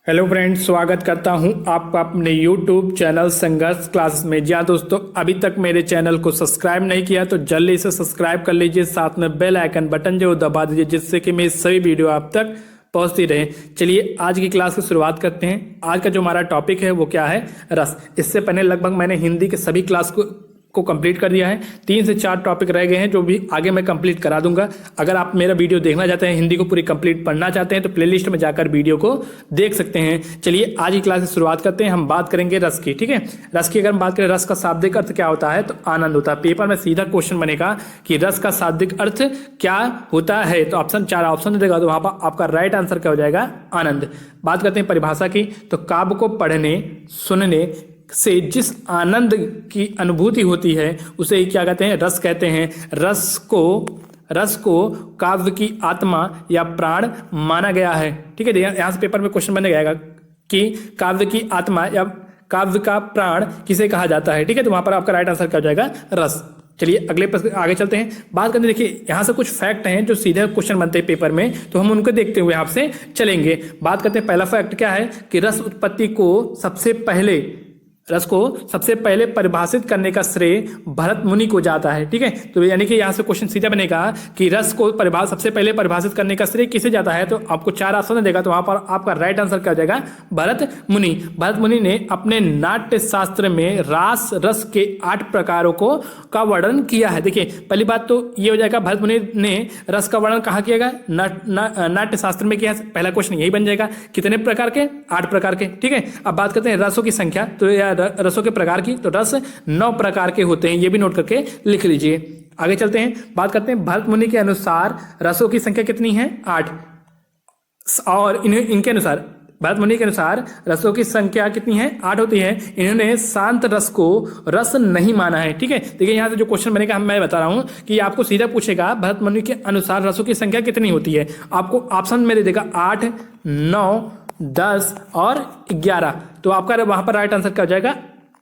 Hello friends, स्वागत करता हूं आपका अपने यूट्यूब चैनल संघर्ष क्लासेस में। जी हाँ दोस्तों, अभी तक मेरे चैनल को सब्सक्राइब नहीं किया तो जल्दी से सब्सक्राइब कर लीजिए, साथ में बेल आइकन बटन जो दबा दीजिए जिससे कि मेरी सभी वीडियो आप तक पहुंचती रहे। चलिए आज की क्लास की शुरुआत करते हैं। आज का जो हमारा टॉपिक है वो क्या है, रस। इससे पहले लगभग मैंने हिंदी के सभी क्लास को कंप्लीट कर दिया है। 3 से 4 टॉपिक रह गए हैं जो भी आगे मैं कंप्लीट करा दूंगा। अगर आप मेरा वीडियो देखना चाहते हैं, हिंदी को पूरी कंप्लीट पढ़ना चाहते हैं तो प्लेलिस्ट में जाकर वीडियो को देख सकते हैं। चलिए आज की क्लास की शुरुआत करते हैं। हम बात करेंगे रस की, ठीक है। रस की अगर हम बात करें, रस का शाब्दिक अर्थ क्या होता है तो आनंद होता है। पेपर में सीधा क्वेश्चन बनेगा कि रस का शाब्दिक अर्थ क्या होता है, तो ऑप्शन 4 ऑप्शन देगा तो वहां पर आपका राइट आंसर क्या हो जाएगा, आनंद। बात करते हैं परिभाषा की, तो काव्य को पढ़ने सुनने से जिस आनंद की अनुभूति होती है उसे ही क्या कहते हैं, रस कहते हैं। रस को काव्य की आत्मा या प्राण माना गया है, ठीक है। यहाँ से पेपर में क्वेश्चन बन जाएगा कि काव्य की आत्मा या काव्य का प्राण किसे कहा जाता है, ठीक है। तो वहां पर आपका राइट आंसर क्या हो जाएगा, रस। चलिए अगले प्रश्न आगे चलते हैं। बात करते हैं, देखिए यहाँ से कुछ फैक्ट हैं जो सीधे क्वेश्चन बनते हैं पेपर में, तो हम उनको देखते हुए आपसे चलेंगे। बात करते हैं, पहला फैक्ट क्या है कि रस उत्पत्ति को सबसे पहले परिभाषित करने का श्रेय भरत मुनि को जाता है, ठीक है। तो यानी कि यहाँ से क्वेश्चन सीधा बनेगा कि रस को सबसे पहले परिभाषित करने का श्रेय किसे जाता है, तो आपको 4 ऑप्शन देगा तो वहां पर आपका राइट आंसर क्या हो जाएगा, भरत मुनि। भरत मुनि ने अपने नाट्य शास्त्र में रस के 8 प्रकारों का वर्णन किया है। देखिए पहली बात तो ये हो जाएगा, भरत मुनि ने रस का वर्णन कहाँ किया गया, नाट्य शास्त्र में किया है। पहला क्वेश्चन यही बन जाएगा, कितने प्रकार के, 8 प्रकार के, ठीक है। अब बात करते हैं रसों की संख्या, तो रसों के प्रकार की, तो रस 9 प्रकार के होते हैं, ये भी नोट करके लिख लीजिए। आगे चलते हैं, बात करते हैं भरत मुनि के अनुसार रसों की संख्या कितनी है, 8। और इनके अनुसार, भरत मुनि के अनुसार रसों की संख्या कितनी है, 8 होती है। इन्होंने शांत रस को रस नहीं माना है, ठीक है। देखिए यहाँ से जो क्वेश्चन बनेगा, मैं बता रहा हूं कि आपको सीधा पूछेगा भरत मुनि के अनुसार रसों की संख्या कितनी होती है। आपको ऑप्शन में दे देगा 8, 9, 10 और 11, तो आपका वहां पर राइट आंसर क्या हो जाएगा,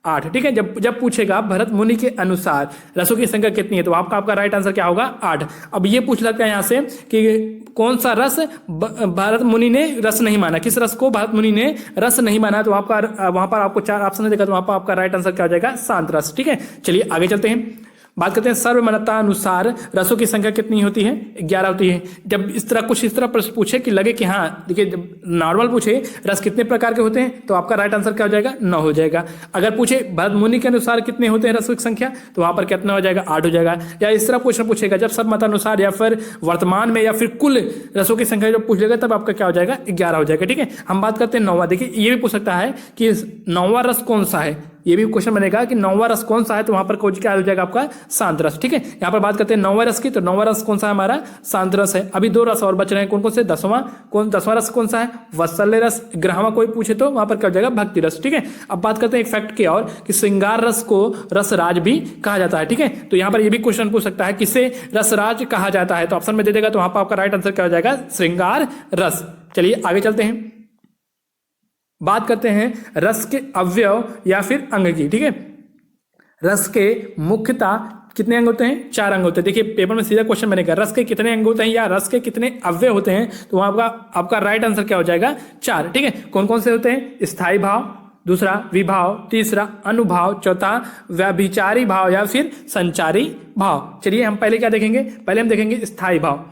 8, ठीक है। जब पूछेगा भरत मुनि के अनुसार रसों की संख्या कितनी है तो आपका राइट आंसर क्या होगा, 8। अब ये पूछ लगता है यहाँ से कि कौन सा रस भरत मुनि ने रस नहीं माना, किस रस को भरत मुनि ने रस नहीं माना, तो आपका वहां पर आपको 4 ऑप्शन देगा तो वहां पर आपका राइट आंसर क्या हो जाएगा, शांत रस, ठीक है। चलिए आगे चलते हैं। बात करते हैं सर्वमान्यता अनुसार रसों की संख्या कितनी होती है, 11 होती है। जब इस तरह प्रश्न पूछे कि लगे कि हाँ, देखिए जब नॉर्मल पूछे रस कितने प्रकार के होते हैं तो आपका राइट आंसर क्या हो जाएगा, 9 हो जाएगा। अगर पूछे भरत मुनि के अनुसार कितने होते हैं रसों की संख्या तो वहां पर कितना हो जाएगा, 8 हो जाएगा। या इस तरह क्वेश्चन पूछेगा जब सर्वमतानुसार या फिर वर्तमान में या फिर कुल रसों की संख्या जब पूछ लेगा तब आपका क्या हो जाएगा, 11 हो जाएगा, ठीक है। हम बात करते हैं 9वां। देखिए ये भी पूछ सकता है कि 9वां रस कौन सा है, ये भी क्वेश्चन बनेगा कि 9वां रस कौन सा है, तो वहां पर क्या हो जाएगा आपका, शांत रस, ठीक है। यहाँ पर बात करते हैं 9वां रस की, तो 9वां रस कौन सा है हमारा, शांत रस है। अभी 2 रस और बच रहे हैं, कौन कौन से, 10वां रस कौन सा है, वत्सल्य रस। 11वां कोई पूछे तो वहां पर क्या हो जाएगा, भक्ति रस, ठीक है। अब बात करते हैं एक फैक्ट की और कि श्रृंगार रस को रसराज भी कहा जाता है, ठीक है। तो यहाँ पर ये भी क्वेश्चन पूछ सकता है किसे रसराज कहा जाता है, तो ऑप्शन में दे देगा तो वहां पर आपका राइट आंसर क्या हो जाएगा, श्रृंगार रस। चलिए आगे चलते हैं, बात करते हैं रस के अवयव या फिर अंग की, ठीक है। रस के मुख्यतः कितने अंग होते हैं, 4 अंग होते हैं। देखिए पेपर में सीधा क्वेश्चन बनेगा रस के कितने अंग होते हैं या रस के कितने अवयव होते हैं, तो वहां आपका राइट आंसर क्या हो जाएगा, 4, ठीक है। कौन कौन से होते हैं, स्थायी भाव, दूसरा विभाव, तीसरा अनुभाव, चौथा व्यभिचारी भाव या फिर संचारी भाव। चलिए हम पहले क्या देखेंगे, पहले हम देखेंगे स्थायी भाव।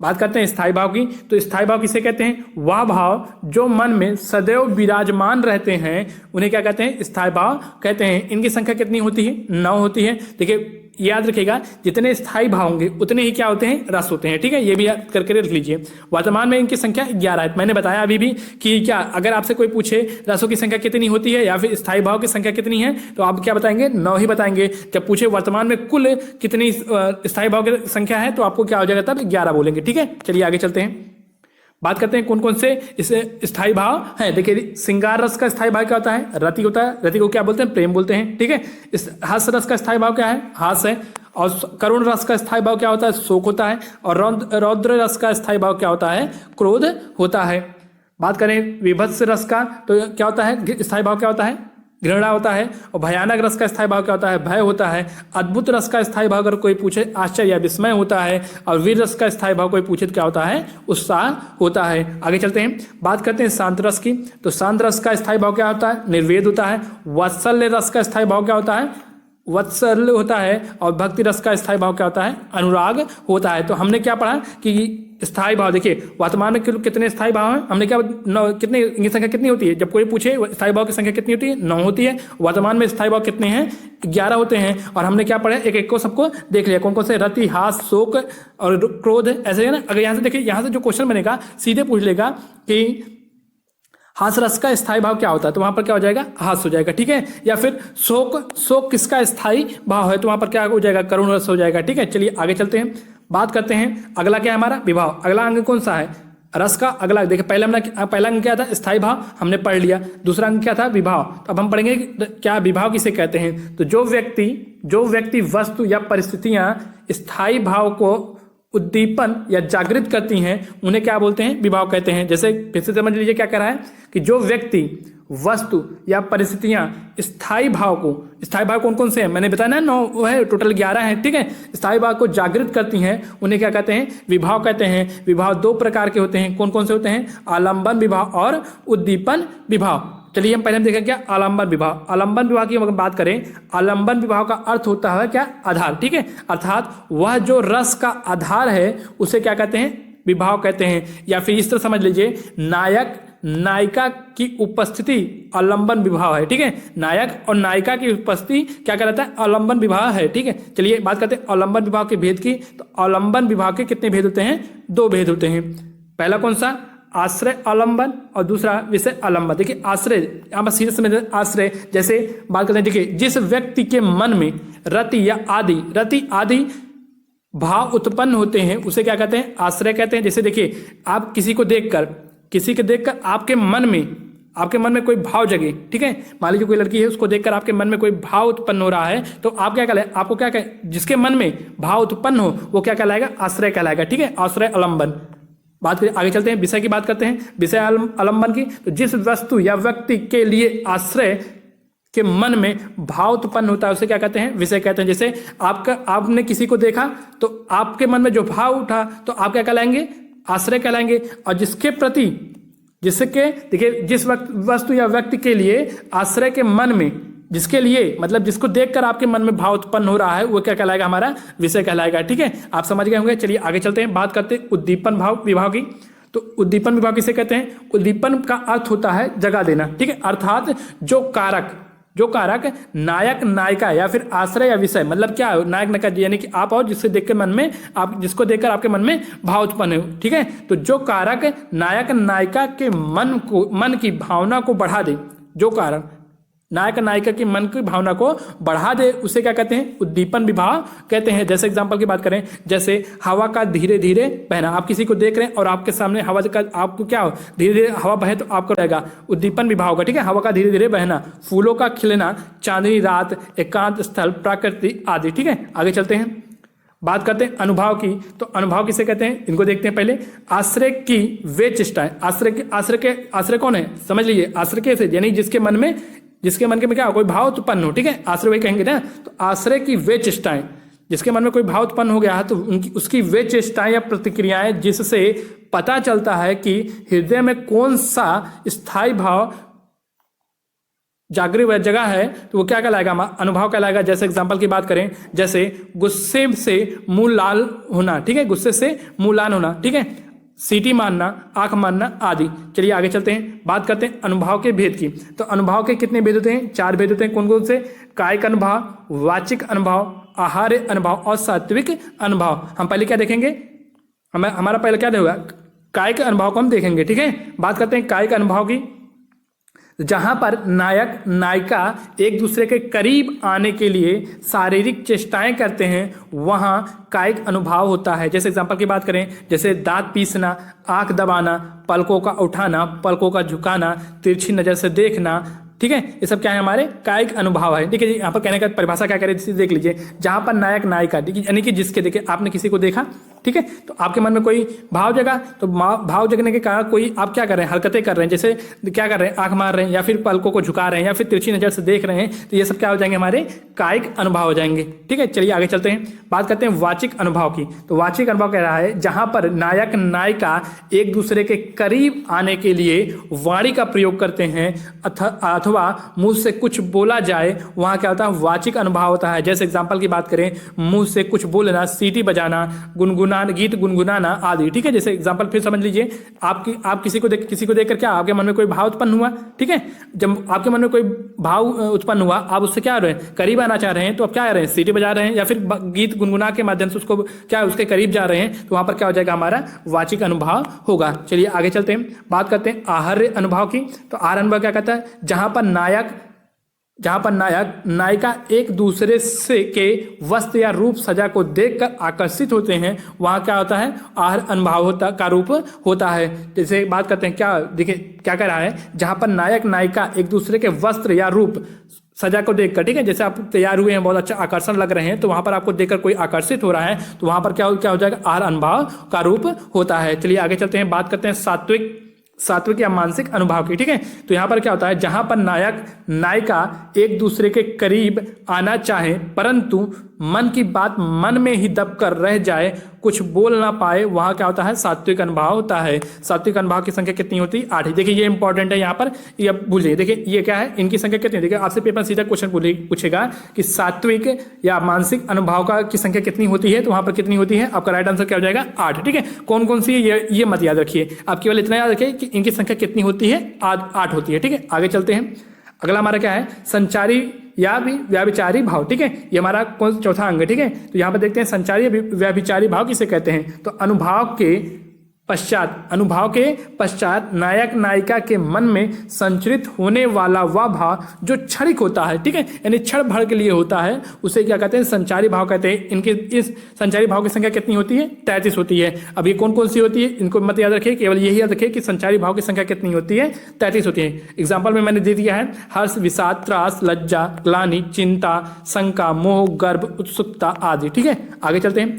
बात करते हैं स्थायी भाव की, तो स्थायी भाव किसे कहते हैं, वह भाव जो मन में सदैव विराजमान रहते हैं उन्हें क्या कहते हैं, स्थायी भाव कहते हैं। इनकी संख्या कितनी होती है, 9 होती है। देखिए याद रखिएगा जितने स्थायी भाव होंगे उतने ही क्या होते हैं, रस होते हैं, ठीक है। ये भी याद करके रख लीजिए। वर्तमान में इनकी संख्या 11 है। मैंने बताया अभी भी कि क्या अगर आपसे कोई पूछे रसों की संख्या कितनी होती है या फिर स्थायी भाव की संख्या कितनी है तो आप क्या बताएंगे, 9 ही बताएंगे। जब पूछे वर्तमान में कुल कितनी स्थायी भाव की संख्या है तो आपको क्या हो जाएगा, तब 11 बोलेंगे, ठीक है। चलिए आगे चलते हैं, बात करते हैं कौन कौन से इसे स्थायी भाव हैं। देखिए श्रृंगार रस का स्थायी भाव क्या होता है, रति होता है। रति को क्या बोलते हैं, प्रेम बोलते हैं, ठीक है। इस हास रस का स्थायी भाव क्या है, हास है। और करुण रस का स्थायी भाव क्या होता है, शोक होता है। और रौद्र रस का स्थायी भाव क्या होता है, क्रोध होता है। बात करें विभत्स रस का तो क्या होता है, स्थायी भाव क्या होता है, घृणा होता है। और भयानक रस का स्थायी भाव क्या होता है? भय होता है। अद्भुत रस का स्थायी भाव अगर कोई पूछे आश्चर्य या विस्मय होता है। और वीर रस का स्थायी भाव कोई पूछे तो क्या होता है? उत्साह होता है। आगे चलते हैं, बात करते हैं शांत रस की। तो शांत रस का स्थायी भाव क्या होता है? निर्वेद होता है। वात्सल्य रस का स्थायी भाव क्या होता है? वात्सल्य होता है। और भक्ति रस का स्थायी भाव क्या होता है? अनुराग होता है। तो हमने क्या पढ़ा कि स्थायी भाव, देखिए वर्तमान में कितने स्थायी भाव हैं? हमने क्या कितने, इनकी संख्या कितनी होती है? जब कोई पूछे स्थायी भाव की संख्या कितनी होती है? 9 होती है। वर्तमान में स्थायी भाव कितने हैं? 11 होते हैं। और हमने क्या पढ़ा? एक एक को सबको देख लिया, कौन कौन से? रति, हास, शोक और क्रोध, ऐसे है ना। अगर यहाँ से देखिए, यहाँ से जो क्वेश्चन बनेगा सीधे पूछ लेगा कि हास रस का स्थायी भाव क्या होता है, तो वहां पर क्या हो जाएगा? हास हो जाएगा, ठीक है। या फिर शोक किसका स्थायी भाव है, तो वहां पर क्या हो जाएगा? करुण रस हो जाएगा, ठीक है। चलिए आगे चलते हैं, बात करते हैं अगला क्या है हमारा? विभाव। अगला अंग कौन सा है? रस का अगला, देखिए पहला अंग क्या था? स्थायी भाव, हमने पढ़ लिया। दूसरा अंग क्या था? विभाव। तो अब हम पढ़ेंगे क्या विभाव किसे कहते हैं। तो जो व्यक्ति वस्तु या परिस्थितियां स्थायी भाव को उद्दीपन या जागृत करती हैं, उन्हें क्या बोलते हैं? विभाव कहते हैं। जैसे फिर से समझ लीजिए क्या कह रहा है कि जो व्यक्ति वस्तु या परिस्थितियां स्थायी भाव कौन कौन से हैं? मैंने बताया ना 9 है, टोटल 11 है, ठीक है। स्थायी भाव को जागृत करती हैं, उन्हें क्या कहते हैं? विभाव कहते हैं। विभाव 2 प्रकार के होते हैं, कौन कौन से होते हैं? आलंबन विभाव और उद्दीपन विभाव। चलिए हम पहले देखें क्या आलंबन विभाव। आलंबन विभाव की अगर बात करें, आलंबन विभाव का अर्थ होता है क्या? आधार, ठीक है। अर्थात वह जो रस का आधार है उसे क्या कहते हैं? विभाव कहते हैं। या फिर इस तरह समझ लीजिए, नायक नायिका की उपस्थिति आलंबन विभाव है, ठीक है। नायक और नायिका की उपस्थिति क्या कहलाता है? आलंबन विभाव है, ठीक है। चलिए बात करते हैं आलंबन विभाव के भेद की। तो आलंबन विभाव के कितने भेद होते हैं? 2 भेद होते हैं। पहला कौन सा? आश्रय आलंबन, और दूसरा विषय आलंबन। देखिए आश्रय, यहाँ पर सीधे समझ आश्रय, जैसे बात करते हैं, देखिए जिस व्यक्ति के मन में रति आदि भाव उत्पन्न होते हैं उसे क्या कहते हैं? आश्रय कहते हैं। जैसे देखिए आप किसी को देखकर आपके मन में कोई भाव जगे, ठीक है। मान लीजिए कोई लड़की है, उसको देखकर आपके मन में कोई भाव उत्पन्न हो रहा है, तो आप क्या कहलाए? आपको क्या कहें? जिसके मन में भाव उत्पन्न हो वो क्या कहलाएगा? आश्रय कहलाएगा, ठीक है। आश्रय आलंबन। बात करें, आगे चलते हैं, विषय की बात करते हैं, विषय आलंबन की। तो जिस वस्तु या व्यक्ति के लिए आश्रय के मन में भाव उत्पन्न होता है उसे क्या कहते हैं? विषय कहते हैं। जैसे आपने किसी को देखा तो आपके मन में जो भाव उठा तो आप क्या कहलाएंगे? आश्रय कहलाएंगे। और देखिए जिस वस्तु या व्यक्ति के लिए आश्रय के मन में, जिसके लिए मतलब जिसको देखकर आपके मन में भाव उत्पन्न हो रहा है, वो क्या कहलाएगा? हमारा विषय कहलाएगा, ठीक है। आप समझ गए होंगे। चलिए आगे चलते हैं, बात करते हैं उद्दीपन विभाव की। तो उद्दीपन विभाव किसे कहते हैं? उद्दीपन का अर्थ होता है जगा देना, ठीक है। अर्थात जो कारक नायक नायिका या फिर आश्रय या विषय, मतलब क्या नायक नायिका यानी कि आप और जिसको देखकर आपके मन में भाव उत्पन्न हो, ठीक है। तो जो कारक नायक नायिका के मन की भावना को बढ़ा दे, जो कारक नायक नायिका की मन की भावना को बढ़ा दे उसे क्या कहते हैं? उद्दीपन विभाव कहते हैं। जैसे एग्जांपल की बात करें, जैसे हवा का धीरे धीरे बहना। आप किसी को देख रहे हैं और आपके सामने हवा का, आपको क्या हो, धीरे धीरे हवा बहे तो आपको रहेगा उद्दीपन विभाव का, ठीक है। हवा का धीरे धीरे बहना, फूलों का खिलना, चांदनी रात, एकांत स्थल, प्रकृति आदि, ठीक है। आगे चलते हैं, बात करते हैं अनुभाव की। तो अनुभाव किसे कहते हैं? इनको देखते हैं पहले। आश्रय की वे चेष्टाएं। आश्रय कौन है? समझ लीजिए, आश्रय कैसे, यानी जिसके मन के क्या कोई भाव उत्पन्न हो, ठीक है। आश्रय वही कहेंगे ना। तो आश्रय की वे चेष्टाएं, जिसके मन में कोई भाव उत्पन्न हो गया है तो उसकी वे चेष्टाएं या प्रतिक्रियाएं जिससे पता चलता है कि हृदय में कौन सा स्थायी भाव जागृत जगह है, तो वो क्या कहलाएगा? अनुभाव कहलाएगा। जैसे एग्जांपल की बात करें, जैसे गुस्से से मुंह लाल होना, ठीक है। गुस्से से मुंह लाल होना, ठीक है। सीटी मारना, आंख मारना आदि। चलिए आगे चलते हैं, बात करते हैं अनुभाव के भेद की। तो अनुभाव के कितने भेद होते हैं? 4 भेद होते हैं। कौन कौन से? कायिक अनुभाव, वाचिक अनुभाव, आहार्य अनुभाव और सात्विक अनुभाव। हम पहले क्या देखेंगे? हमारा पहले क्या होगा? कायिक अनुभाव को हम देखेंगे, ठीक है। बात करते हैं कायिक अनुभाव की। जहां पर नायक नायिका एक दूसरे के करीब आने के लिए शारीरिक चेष्टाएं करते हैं, वहां कायिक अनुभाव होता है। जैसे एग्जांपल की बात करें, जैसे दांत पीसना, आंख दबाना, पलकों का उठाना, पलकों का झुकाना, तिरछी नजर से देखना, ठीक है, ये सब क्या है, हमारे कायिक अनुभव है। ठीक है जी, यहाँ पर कहने का परिभाषा क्या करे देख लीजिए, जहां पर नायक नायिका, यानी कि जिसके, देखिए आपने किसी को देखा, ठीक है, तो आपके मन में कोई भाव जगा, तो भाव जगने के कारण कोई आप क्या कर रहे हैं, हरकतें कर रहे हैं, जैसे क्या कर रहे हैं, आंख मार रहे हैं या फिर पलकों को झुका रहे हैं या फिर तिरछी नजर से देख रहे हैं, तो ये सब क्या हो जाएंगे, हमारे कायिक अनुभव हो जाएंगे। ठीक है, चलिए आगे चलते हैं, बात करते हैं वाचिक अनुभव की। तो वाचिक अनुभव कह रहा है जहां पर नायक नायिका एक दूसरे के करीब आने के लिए वाणी का प्रयोग करते हैं अथवा मुंह से कुछ बोला जाए, वहां क्या होता है, वाचिक अनुभव होता है। जैसे एग्जांपल की बात करें, मुंह से कुछ बोलना, सीटी बजाना, गीत गुनगुनाना आदि। ठीक है, जैसे एग्जांपल फिर समझ लीजिए, आप किसी को देखकर क्या आपके मन में कोई भाव उत्पन्न हुआ। ठीक है, जब आपके मन में कोई भाव उत्पन्न हुआ, आप उससे क्या रहे हैं, करीब आना चाह रहे हैं, तो आप क्या रहे हैं, सीटी बजा रहे हैं या फिर गीत गुनगुना के माध्यम से उसको क्या उसके करीब जा रहे हैं, तो वहां पर क्या हो जाएगा, हमारा वाचिक अनुभव होगा। चलिए आगे चलते हैं, बात करते हैं आहर्य अनुभव की। तो आहर्य अनुभव क्या कहता है, जहां पर नायक नायिका एक दूसरे से के वस्त्र या रूप सजा को देखकर आकर्षित होते हैं, वहां क्या होता है, आहर्य अनुभव का रूप होता है। जैसे बात करते हैं, क्या देखिए क्या कह रहा है, जहां पर नायक नायिका एक दूसरे के वस्त्र या रूप सजा को देखकर, ठीक है, जैसे आप तैयार हुए हैं, बहुत अच्छा आकर्षण लग रहे हैं, तो वहां पर आपको देखकर कोई आकर्षित हो रहा है, तो वहां पर क्या हो जाएगा, आहर्य अनुभव का रूप होता है। चलिए आगे चलते हैं, बात करते हैं सात्विक या मानसिक अनुभव की। ठीक है, तो यहां पर क्या होता है, जहां पर नायक नायिका एक दूसरे के करीब आना चाहे परंतु मन की बात मन में ही दब कर रह जाए, कुछ बोल ना पाए, वहां क्या होता है, सात्विक अनुभव होता है। सात्विक अनुभव की संख्या कितनी होती है, 8। देखिए ये इंपॉर्टेंट है, यहाँ पर ये अब भूल जाइए। देखिए ये क्या है, इनकी संख्या कितनी है, देखिए आपसे पेपर सीधा क्वेश्चन पूछेगा कि सात्विक या मानसिक अनुभव की संख्या कितनी होती है, तो वहां पर कितनी होती है, आपका राइट आंसर क्या हो जाएगा, 8। ठीक है, कौन कौन सी है ये मत याद रखिए, आप केवल इतना याद रखिए कि इनकी संख्या कितनी होती है, 8 होती है। ठीक है, आगे चलते हैं, अगला हमारा क्या है, संचारी या भी व्याभिचारी भाव। ठीक है, ये हमारा कौन चौथा अंग है। ठीक है, तो यहाँ पर देखते हैं संचारी व्याभिचारी भाव किसे कहते हैं। तो अनुभाव के पश्चात नायक नायिका के मन में संचरित होने वाला वह भाव जो क्षणिक होता है, ठीक है, यानी क्षण भर के लिए होता है, उसे क्या कहते हैं, संचारी भाव कहते हैं। इनके इस संचारी भाव की संख्या कितनी होती है, 33 होती है। अब ये कौन कौन सी होती है, इनको मत याद रखिए, केवल यही याद रखिए कि संचारी भाव की संख्या कितनी होती है, 33 होती है। एग्जाम्पल में मैंने दे दिया है, हर्ष, विषाद, त्रास, लज्जा, ग्लानि, चिंता, शंका, मोह, गर्व, उत्सुकता आदि। ठीक है, आगे चलते हैं,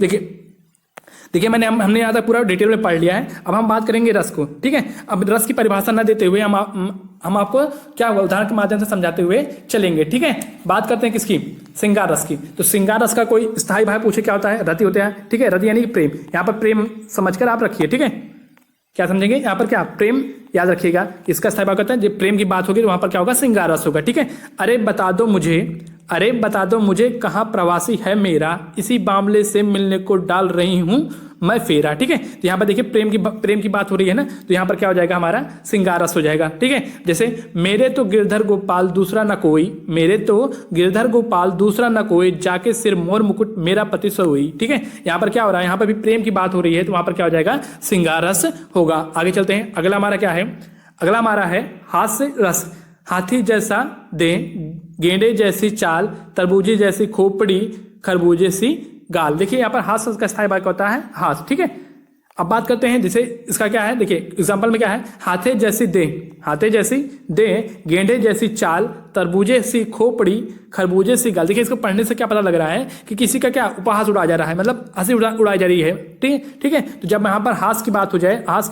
देखिए हमने यहाँ तक पूरा डिटेल में पढ़ लिया है। अब हम बात करेंगे रस को। ठीक है, अब रस की परिभाषा न देते हुए हम आपको क्या उदाहरण के माध्यम से समझाते हुए चलेंगे। ठीक है, बात करते हैं किसकी, श्रृंगार रस की। तो श्रृंगार रस का कोई स्थायी भाव पूछे क्या होता है, रति होता है। ठीक है, रति यानी प्रेम, यहाँ पर प्रेम समझकर आप रखिए। ठीक है, क्या समझेंगे, यहाँ पर क्या, प्रेम याद रखिएगा, इसका स्थायी भाव कहता है, जब प्रेम की बात होगी तो वहां पर क्या होगा, श्रृंगार रस होगा। ठीक है, अरे बता दो मुझे कहाँ प्रवासी है मेरा, इसी मामले से मिलने को डाल रही हूं मैं फेरा। ठीक है, तो यहाँ पर देखिए प्रेम की बात हो रही है ना, तो यहाँ पर क्या हो जाएगा, हमारा श्रृंगार रस हो जाएगा। ठीक है, जैसे मेरे तो गिरधर गोपाल दूसरा न कोई, जाके सिर मोर मुकुट मेरा पति सोई। ठीक है, यहाँ पर क्या हो रहा है, यहाँ पर भी प्रेम की बात हो रही है, तो वहां पर क्या हो जाएगा, श्रृंगार रस होगा। आगे चलते हैं, अगला हमारा क्या है, अगला हमारा है हास्य रस। हाथी जैसा देह, गेंडे जैसी चाल, तरबूजी जैसी खोपड़ी, खरबूजे सी गाल। देखिए यहाँ पर हास्य का स्थायी भाव होता है हाथ। ठीक है, अब बात करते हैं जैसे इसका क्या है, देखिए एग्जांपल में क्या है, हाथे जैसी देह, गेंडे जैसी चाल, तरबूजे सी खोपड़ी, खरबूजे सी गाल। देखिए इसको पढ़ने से क्या पता लग रहा है कि किसी का क्या उपहास उड़ाया जा रहा है, मतलब हंसी उड़ाई जा रही है। ठीक है, तो जब यहाँ पर हास की बात हो जाए, हास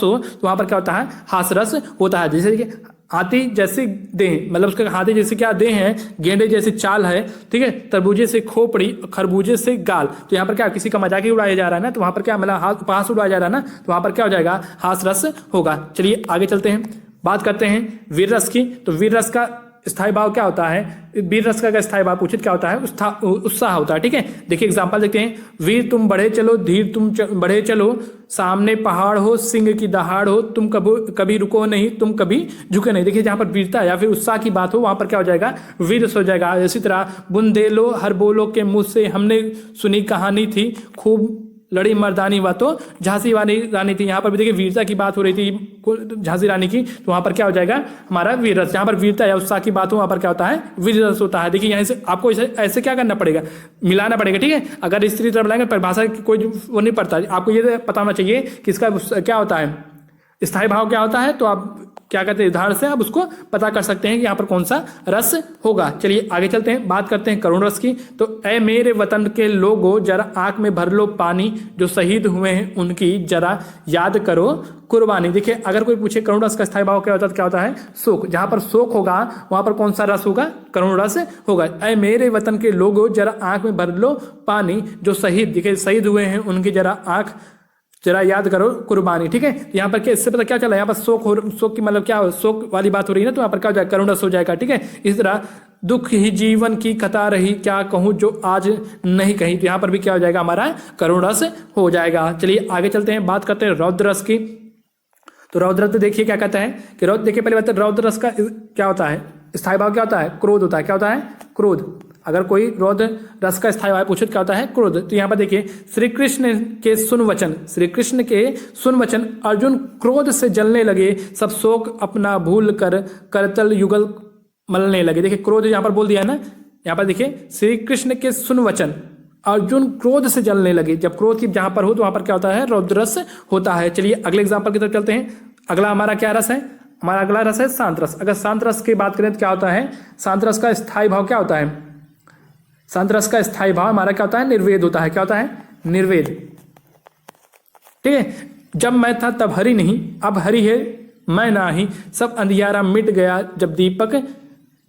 हो, तो वहां पर क्या होता है, हास रस होता है। जैसे देखिए हाथी जैसी देह, मतलब उसका हाथी जैसे क्या देह है, गेंडे जैसी चाल है, ठीक है, तरबूजे से खोपड़ी, खरबूजे से गाल। तो यहाँ पर क्या किसी का मजाक ही उड़ाया जा रहा है ना, तो वहां पर क्या मतलब उपहास उड़ाया जा रहा है ना, तो वहां पर क्या हो जाएगा, हास रस होगा। चलिए आगे चलते हैं, बात करते हैं वीर रस की। तो वीर रस का स्थायी भाव क्या होता है, वीर रस का स्थायी भाव पूछित क्या होता है, उत्साह होता है। ठीक है, देखिए एग्जांपल देखते हैं, वीर तुम बढ़े चलो, धीर तुम बढ़े चलो, सामने पहाड़ हो, सिंह की दहाड़ हो, तुम कभी रुको नहीं, तुम कभी झुके नहीं। देखिए जहां पर वीरता या फिर उत्साह की बात हो, वहां पर क्या हो जाएगा, वीर रस हो जाएगा। इसी तरह बुंदेलो हर बोलो के मुंह से हमने सुनी कहानी थी, खूब लड़ी मर्दानी वा तो झांसी वाली रानी थी। यहाँ पर भी देखिए वीरता की बात हो रही थी झांसी रानी की, तो वहां पर क्या हो जाएगा, हमारा वीर रस। जहाँ पर वीरता या उत्साह की बात हो, वहां पर क्या होता है, वीर रस होता है। देखिए यहाँ से आपको ऐसे क्या करना पड़ेगा, मिलाना पड़ेगा। ठीक है, अगर स्त्री तरफ लाएंगे परिभाषा की कोई वो नहीं पड़ता, आपको ये पता होना चाहिए कि इसका क्या होता है, स्थायी भाव क्या होता है, तो आप क्या कहते हैं उदाहरण से आप उसको पता कर सकते हैं कि यहाँ पर कौन सा रस होगा। चलिए आगे चलते हैं, बात करते हैं करुण रस की। तो ऐ मेरे वतन के लोगों जरा आंख में भर लो पानी, जो शहीद हुए हैं उनकी जरा याद करो कुर्बानी। देखिए अगर कोई पूछे करुण रस का स्थायी भाव क्या होता है, तो क्या होता है शोक। जहां पर शोक होगा वहां पर कौन सा रस होगा, करुण रस होगा। ऐ मेरे वतन के लोगों जरा आंख में भर लो पानी, जो शहीद, देखिए शहीद हुए हैं उनकी जरा आंख जरा याद करो कुर्बानी। ठीक है, तो यहाँ पर क्या इससे पता क्या चला, यहाँ पर शोक की मतलब क्या हो, शोक वाली बात हो रही है ना, तो यहाँ पर क्या हो जाएगा करुण रस हो जाएगा। ठीक है, इस तरह दुख ही जीवन की कथा रही, क्या कहूँ जो आज नहीं कही, तो यहाँ पर भी क्या हो जाएगा हमारा करुण रस हो जाएगा। चलिए आगे चलते हैं, बात करते हैं रौद्र रस की। तो रौद्र तो देखिए क्या कहता है कि रौद्र, देखिए पहले बात रौद्र रस का क्या होता है, स्थायी भाव क्या होता है, क्रोध होता है। क्या होता है, क्रोध। अगर कोई रौद्र रस का स्थायी भाव पूछे क्या होता है, क्रोध। तो यहाँ पर देखिए श्री कृष्ण के सुन वचन, श्री कृष्ण के सुन वचन, अर्जुन क्रोध से जलने लगे, सब शोक अपना भूल कर करतल युगल मलने लगे। देखिए क्रोध यहाँ पर बोल दिया है ना, यहाँ पर देखिए श्री कृष्ण के सुन वचन, अर्जुन क्रोध से जलने लगे। जब क्रोध की जहां पर हो तो वहां पर क्या होता है, रौद्र रस होता है। चलिए अगले एग्जांपल की तरफ चलते हैं। अगला हमारा क्या रस है, हमारा अगला रस है शांत रस। अगर शांत रस की बात करें तो क्या होता है, शांत रस का स्थायी भाव क्या होता है, शांत रस का स्थायी भाव हमारा क्या होता है, निर्वेद होता है। क्या होता है, निर्वेद। ठीक है, जब मैं था तब हरि नहीं, अब हरि है मैं नाही, सब अंधियारा मिट गया जब दीपक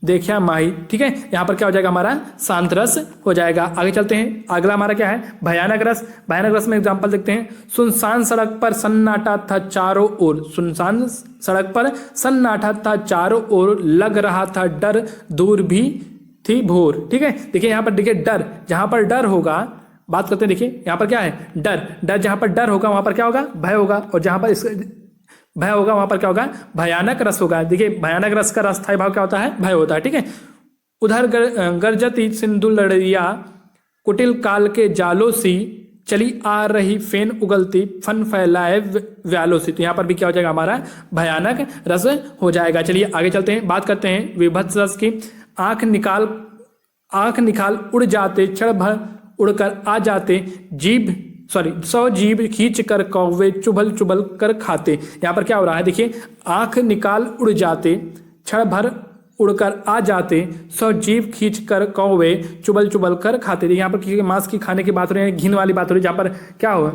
देखा माही। ठीक है, यहां पर क्या हो जाएगा हमारा शांत रस हो जाएगा। आगे चलते हैं, अगला हमारा क्या है, भयानक रस। भयानक रस में एग्जांपल देखते हैं। सुनसान सड़क पर सन्नाटा था चारों ओर, सुनसान सड़क पर सन्नाटा था चारों ओर, लग रहा था डर दूर भी थी भोर। ठीक है, देखिए यहाँ पर देखिए डर, जहां पर डर होगा, बात करते हैं, देखिए यहाँ पर क्या है, डर। डर जहां पर डर होगा वहां पर क्या होगा, भय होगा, और जहां पर भय होगा वहां पर क्या होगा, भयानक रस होगा। देखिए भयानक रस का स्थायी भाव क्या होता है, भय होता है। ठीक है, उधर गर्जती सिंधु लड़िया, कुटिल काल के जालों सी, चली आ रही फेन उगलती, फन फैलाए व्यालों सी। तो यहाँ पर भी क्या हो जाएगा हमारा भयानक रस हो जाएगा। चलिए आगे चलते हैं, बात करते हैं विभत्स रस की। आंख निकाल उड़ जाते, क्षण भर उड़कर आ जाते, सौ जीभ खींच कर कौवे चुभल चुभल कर खाते। यहाँ पर क्या हो रहा है, देखिए आंख निकाल उड़ जाते, क्षण भर उड़कर आ जाते, सौ जीभ खींच कर कौवे चुभल चुभल कर खाते। यहाँ पर मांस की खाने की बात हो रही है, घिन वाली बात हो रही है, जहाँ पर क्या हो,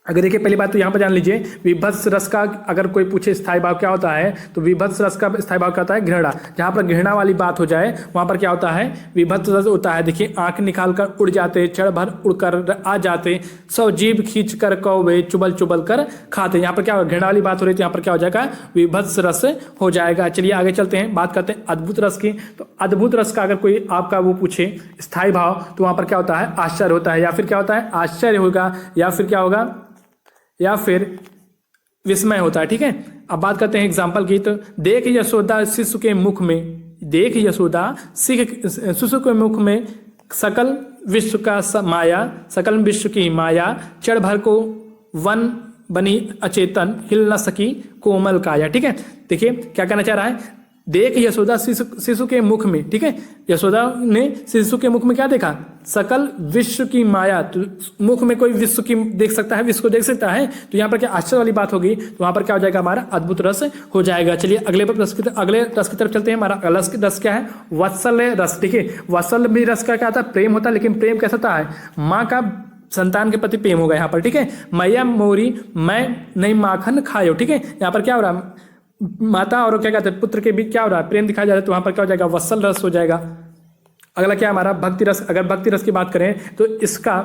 अगर देखिए पहली बात तो यहाँ पर जान लीजिए, विभत्स रस का अगर कोई पूछे स्थायी भाव क्या होता है, तो विभत्स रस का स्थायी भाव क्या होता है, घृणा। जहाँ पर घृणा वाली बात हो जाए वहाँ पर क्या होता है, विभत्स रस होता है। देखिए आंख निकाल कर उड़ जाते, क्षण भर उड़कर आ जाते, सौ जीभ खींच कर कौवे चुबल चुबल कर खाते। यहाँ पर क्या घृणा वाली बात हो रही है, तो यहाँ पर क्या हो जाएगा, विभत्स रस हो जाएगा। चलिए आगे चलते हैं, बात करते हैं अद्भुत रस की। तो अद्भुत रस का अगर कोई आपका वो पूछे स्थायी भाव, तो वहाँ पर क्या होता है, आश्चर्य होता है, या फिर क्या होता है, आश्चर्य होगा, या फिर क्या होगा, या फिर विस्मय होता है। ठीक है, अब बात करते हैं एग्जाम्पल की। तो देख यशोदा शिशु के मुख में, देख यशोदा शिशु के मुख में, सकल विश्व का माया, सकल विश्व की माया, क्षण भर को वन बनी अचेतन, हिल न सकी कोमल काया। ठीक है, देखिए क्या कहना चाह रहा है, देख यशोदा शिशु के मुख में। ठीक है, यशोदा ने शिशु के मुख में क्या देखा, सकल विश्व की माया। तो मुख में कोई विश्व की देख सकता है, विश्व को देख सकता है, तो यहाँ पर क्या आश्चर्य वाली बात होगी, तो वहां पर क्या हो जाएगा, हमारा अद्भुत रस हो जाएगा। चलिए अगले रस की तरफ चलते हैं। हमारा अगला रस क्या है, वत्सल्य रस। ठीक है, वत्सल्य भी रस का क्या होता है, प्रेम होता है, लेकिन प्रेम कैसा होता है, माँ का संतान के प्रति प्रेम होगा यहाँ पर। ठीक है, मैया मोरी मैं नहीं माखन खायो। ठीक है, यहाँ पर क्या हो रहा है, माता और क्या कहते हैं पुत्र के बीच क्या हो रहा है, प्रेम दिखाया जा रहा है, तो वहां पर क्या हो जाएगा, वत्सल रस हो जाएगा। अगला क्या हमारा भक्ति रस। अगर भक्ति रस की बात करें तो इसका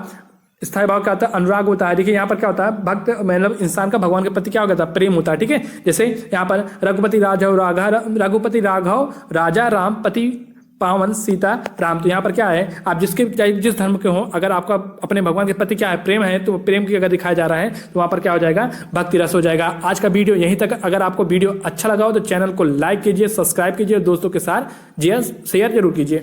स्थायी भाव क्या होता है, अनुराग होता है। देखिए यहाँ पर क्या होता है, भक्त मतलब इंसान का भगवान के प्रति क्या होता है, प्रेम होता है। ठीक है, जैसे यहाँ पर रघुपति राघव राजा राम पति पावन सीता राम। तो यहाँ पर क्या है, आप जिस धर्म के हो, अगर आपका अपने भगवान के प्रति क्या है, प्रेम है, तो प्रेम की अगर दिखाया जा रहा है तो वहाँ पर क्या हो जाएगा, भक्ति रस हो जाएगा। आज का वीडियो यहीं तक। अगर आपको वीडियो अच्छा लगा हो तो चैनल को लाइक कीजिए, सब्सक्राइब कीजिए, दोस्तों के साथ शेयर जरूर कीजिए।